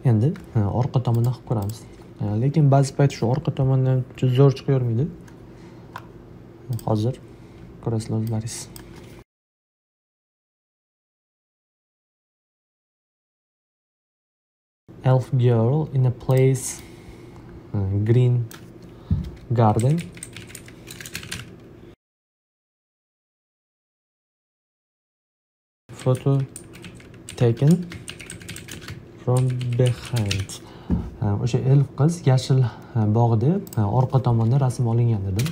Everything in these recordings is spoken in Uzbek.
Endi orqa tomondan qilib ko'ramiz. Lekin ba'zi payt shu orqa tomondan zo'r chiqavermaydi. Hozir ko'rasizlar o'zlaringiz. Elf girl in a place green garden. Photo taken from behind. O'sha elf qiz yashil bog'da orqa tomonda rasm olingan dedim.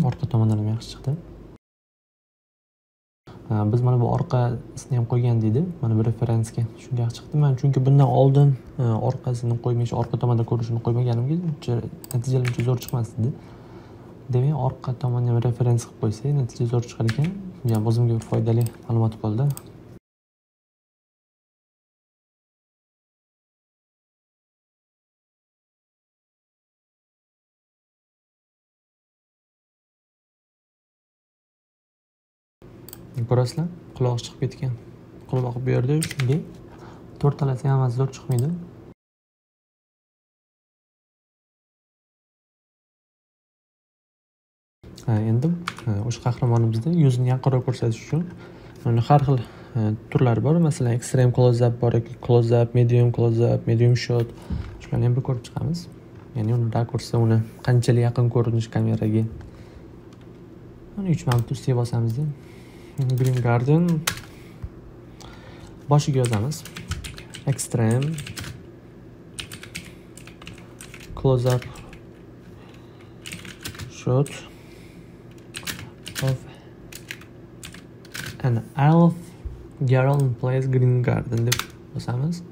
Orqa tomondan ham yaxshi chiqdi. Biz mana bu orqasini ham qo'ygan deydi. Mana bu referensga shunga yaxshi chiqdi. Men chunki bundan oldin orqasini qo'ymay, orqa tomonda ko'rishini qo'ymaganimga natijalar uncha zo'r chiqmasdi. Demak, orqa tomonga ham referens qilib qo'ysak, natija zo'r chiqar ekan. Bu ham o'zimga bir foydali ma'lumot bo'ldi. Ko'rasizlar, quloq chiqib ketgan. Quloq bu yerda shunday to'rtalasi ham zo'r chiqmaydi. Endi o'sha qahramonimizda yuzini yaqinroq ko'rsatish uchun har xil turlari bor. Masalan, extreme close up bor, close up, medium shot. Shularni ham bir ko'rib chiqamiz. Ya'ni uni rakursi, uni qanchalik yaqin ko'rinish kameraga. Mana 3 marta ustiga bosamizda Green Garden boshiga yozamiz. Extreme close up shot of an elf girl in place Green Garden deb bosamiz.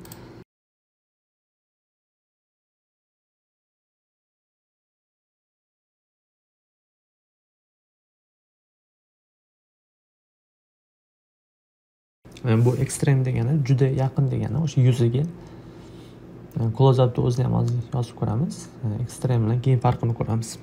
Bu ekstrem degani juda yaqin degani, o'sha yuziga. Close upni o'zini ham hozir yozib ko'ramiz. Ekstrem bilan keyin farqini ko'ramiz.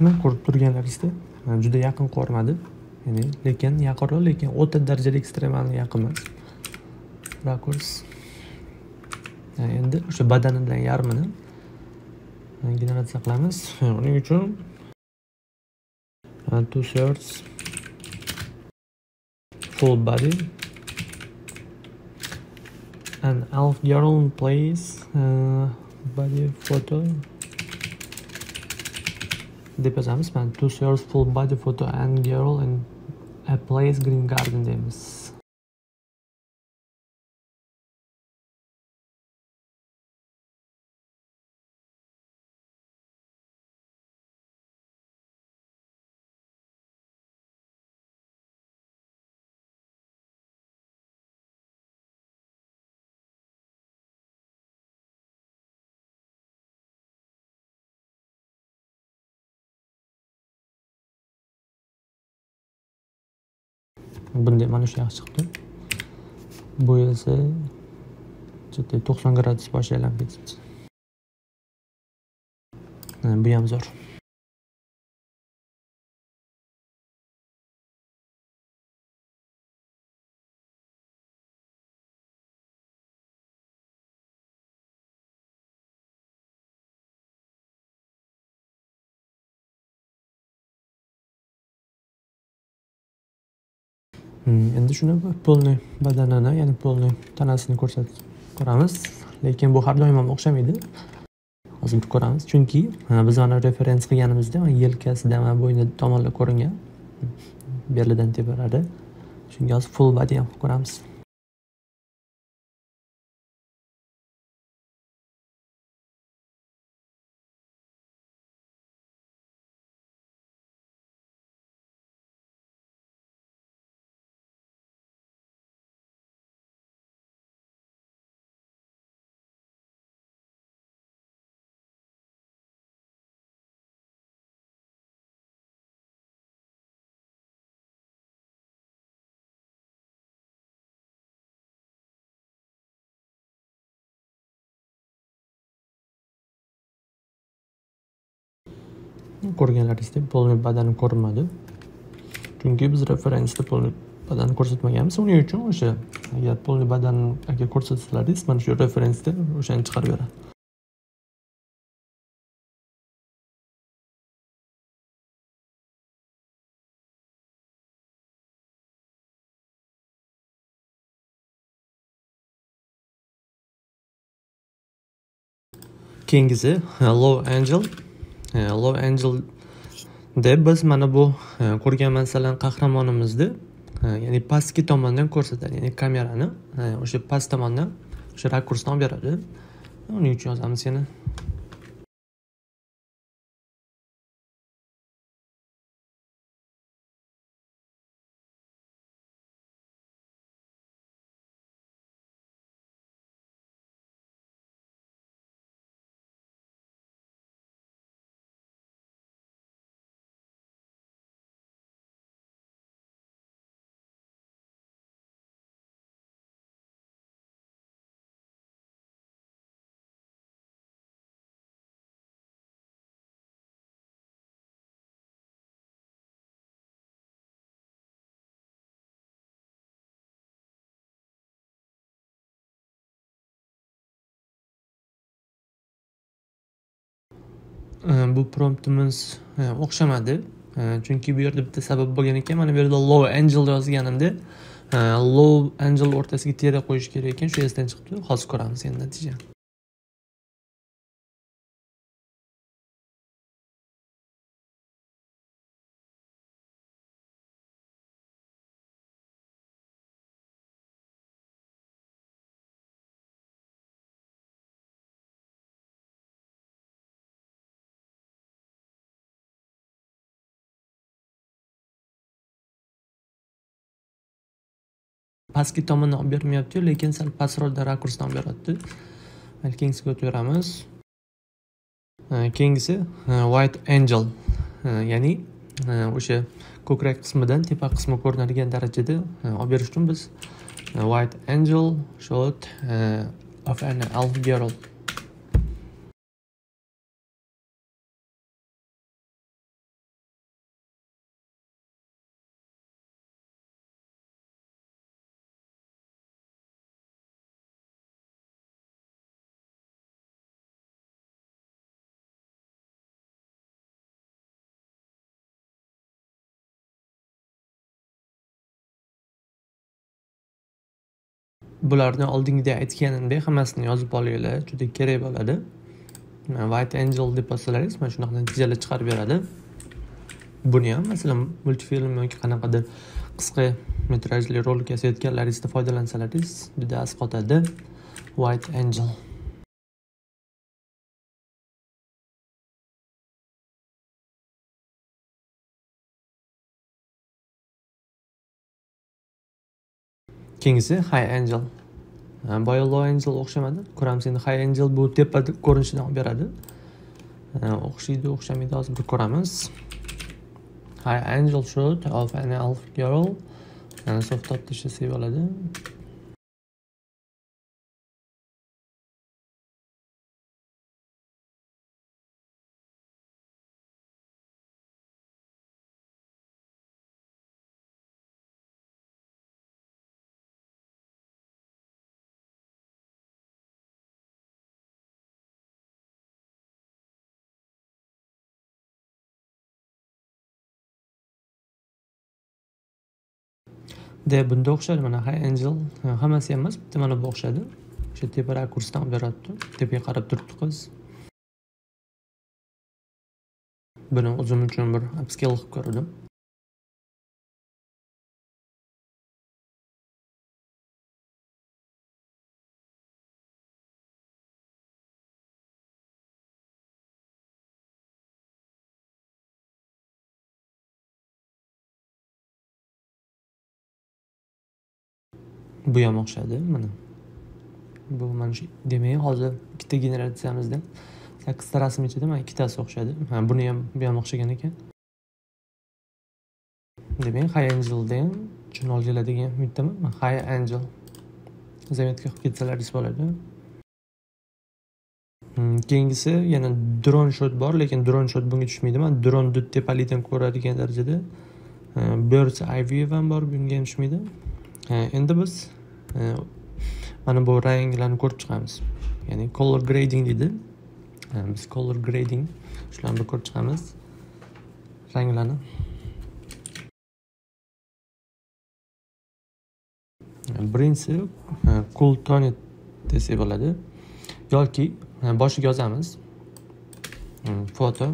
Men ko'rib turganlaringizda juda yaqin ko'rmadi. Ya'ni lekin yaqinroq, lekin o'ta darajada ekstremalni yaqin emas. Rakurs. Endi o'sha badanidan yarmini generatsiya qilamiz. Uning uchun 2/3 full body and elf girl in place body photo deb yozamiz. 2/3 full body photo and girl in a place Green Garden deymiz. bunday mana shu yaxshi chiqdi. Bu esa jiddiy 90 gradus bosh aylanib ketibdi. Bu ham zo'r. Endi shuni polniy badanini, ya'ni polniy tanasini ko'rsatib ko'ramiz. Lekin bu har doim ham o'xshamaydi. Hozir ko'ramiz. Chunki biz mana referens qilganimizda yelkasida va bo'yni tomonlar ko'ringan. Belidan teparadi. Shunga hozir full body ham ko'ramiz. Ko'rganlaringizdek polniy badani ko'rinmadi. Chunki biz referensda polniy badanni ko'rsatmaganmiz. Uning uchun o'sha agar polniy badanni agar ko'rsatsalardingiz, mana shu referensda o'shani chiqarib beradi. Keyingisi Low Angel. Low Angel deb biz mana bu ko'rgan masalan qahramonimizni ya'ni pastki tomondan ko'rsatadi, ya'ni kamerani o'sha past tomondan o'sha rakursdan olib beradi. Uning uchun yozamiz yana bu promptimiz o'xshamadi. Chunki bu yerda bitta sabab bo'lgan ekan. Mana bu yerda Low Angel yozganimda Low Angel o'rtasiga teri qo'yish kerak ekan. Shu esdan chiqibdi. Hozir ko'ramiz endi natija. Pastki tomondan olib bermayapti, lekin sal pastroqda rakursdan olib beryapti. Keyingisiga o'taveramiz. Keyingisi White Angel, ya'ni o'sha ko'krak qismidan tepa qismi ko'rinadigan darajada olib berish uchun biz White Angel shot of an elf girl. Bularni oldingida aytganimdek hammasini yozib olinglar, juda kerak bo'ladi. White Angel deb bosalaringiz mana shunaqa natijalar chiqarib beradi. Buni ham masalan multfilm yoki qanaqadir qisqa metrajli rolik yasayotganlaringizda foydalansalaringiz juda asqotadi. White Angel. Keyingisi High Angel. Boya Low Angel o'xshamadi. Ko'ramiz endi High Angel bu tepa ko'rinishidan olib beradi. O'xshaydi, o'xshamaydi, hozir bir ko'ramiz. High Angel shot of an elf girl soft top ishlasak bo'ladi. Bunda o'xshadi, mana High Angel hammasi ham emas, bitta mana bu o'xshadi. O'sha tepa rakursdan olib beryapti. Tepaga qarab turibdi qiz. Buni o'zim uchun bir upscale qilib ko'rdim. Bu ham o'xshadi mana. Bu mana shu demak, hozir ikkita generatsiyamizdan 8 ta rasm ichida mana ikkitasi o'xshadi. Buni ham bu ham o'xshagan ekan. Demak, High Angeldan tushuna oladigan umiddaman. High Angel zametga qilib ketsalaringiz bo'ladi. Keyingisi yana drone shot bor, lekin drone shot bunga tushmaydi. Men drone tepalikdan ko'radigan darajada bird's eye view ham bor, bunga ham tushmaydi. Endi biz mana bu ranglarni ko'rib chiqamiz. Ya'ni color grading deydi. Biz color grading shularni ko'rib chiqamiz. Ranglarni. Birinchisi cool tone desak bo'ladi. Yoki boshiga yozamiz. Foto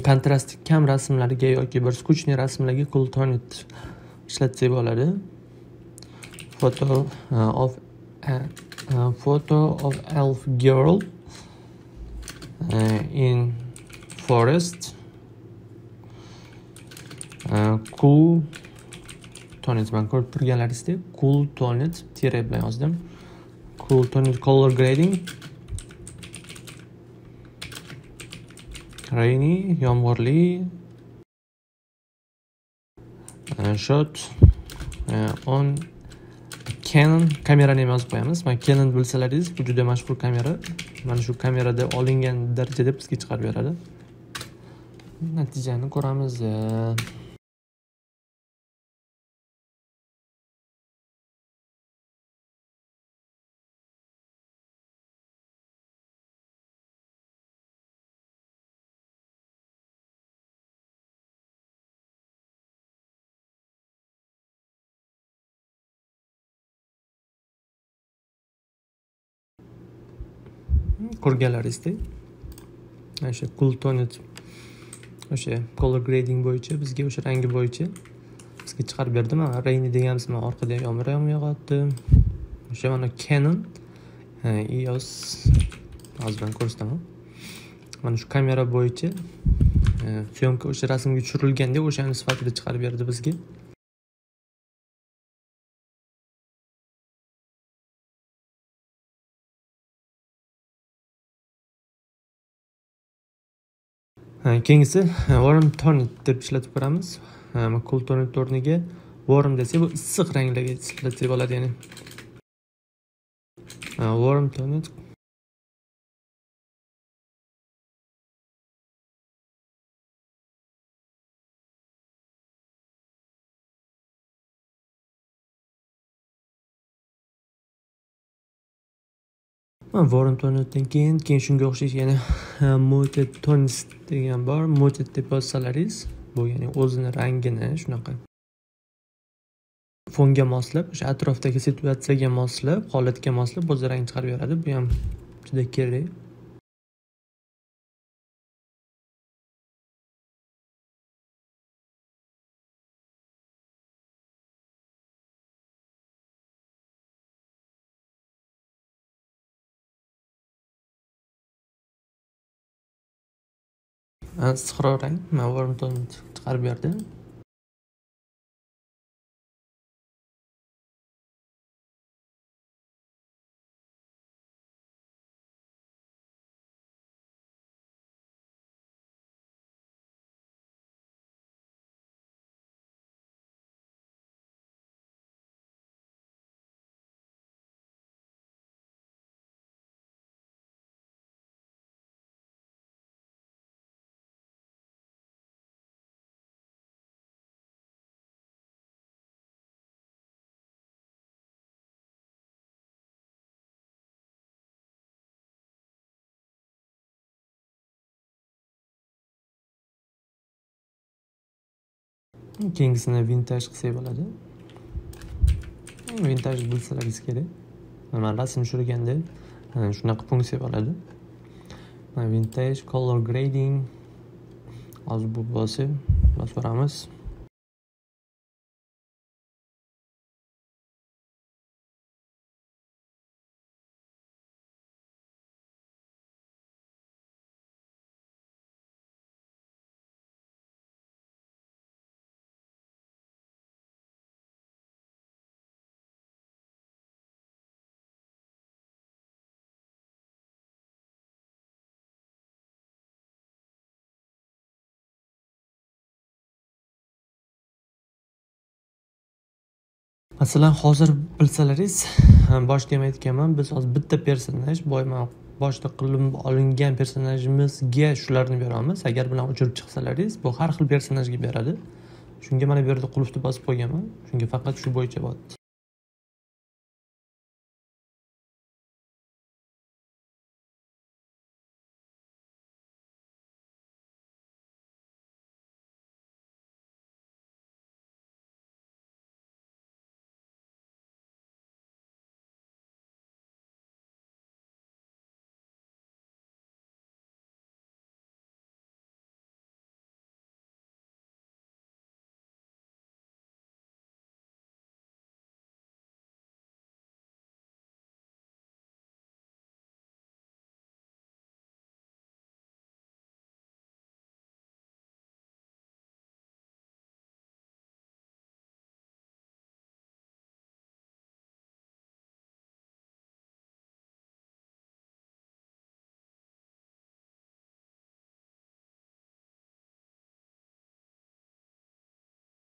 kontrast kam rasmlarga yoki bir skuchniy rasmlarga cool tone ishlatsak bo'ladi. Photo of elf girl in forest. Cool toned man ko'rib turganlaringizdek cool toned tire bilan yozdim. Cool toned color grading. Rainy, yomg'irli. Shot on Canon kamerani ham yozib qo'yamiz. Mana Canon bilsalaringiz, bu juda mashhur kamera. Mana shu kamerada olingan darajada bizga chiqarib beradi. Natijani ko'ramiz. Ko'rganlaringizdek o'sha cool toned o'sha color grading bo'yicha bizga o'sha rangi bo'yicha bizga chiqarib berdi. Mana rainy deganimiz mana orqada yomg'ir ham yog'yapti. O'sha mana Canon EOS hozir ko'rsataman. Mana shu kamera bo'yicha syomka o'sha rasmga tushirilganda o'shani sifatida chiqarib berdi bizga. Keyingisi warm tone deb ishlatib ko'ramiz. Cool tone o'rniga warm desak, bu issiq ranglarga ishlatsak bo'ladi, ya'ni warm tone. Warm tonedan keyin shunga o'xshash yana muted tones degan bor. Muted deb yozsalaringiz, bu ya'ni o'zini rangini shunaqa fonga moslab, o'sha atrofdagi situatsiyaga moslab, holatga moslab o'z rang chiqarib beradi. Bu ham juda kerak. Issiqroq rang warm tone chiqarib berdi. Keyingisini vintage qilsak bo'ladi. Vintage bilsalaringiz kerak. Mana rasm tushirganda shunaqa funksiya bo'ladi. Vintage color grading hozir bu bo'lsa bosib Masalan, hozir bilsalaringiz, boshda ham aytganman, biz hozir bitta personaj, boshda qilib olingan personajimizga shularni beramiz. Agar bilan o'chirib chiqsalaringiz, bu har xil personajga beradi. Shunga mana bu yerda qulfni bosib qo'yganman. Shunga faqat shu bo'yicha bo'ladi.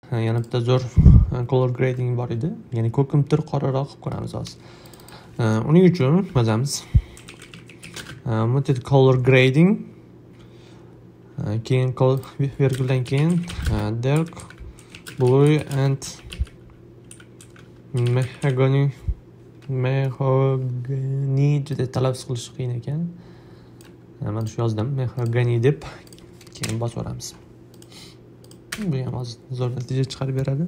Yana bitta zo'r color grading bor edi. Ya'ni ko'kimtir qoraroq qilib ko'ramiz hozir. Uning uchun yozamiz muted color grading, keyin virguldan keyin dark blue and mahogany juda talaffuz qilish qiyin ekan. Mana shu yozdim, mahogany deb keyin bosaveramiz. Bu ham hozir zo'r natija chiqarib beradi.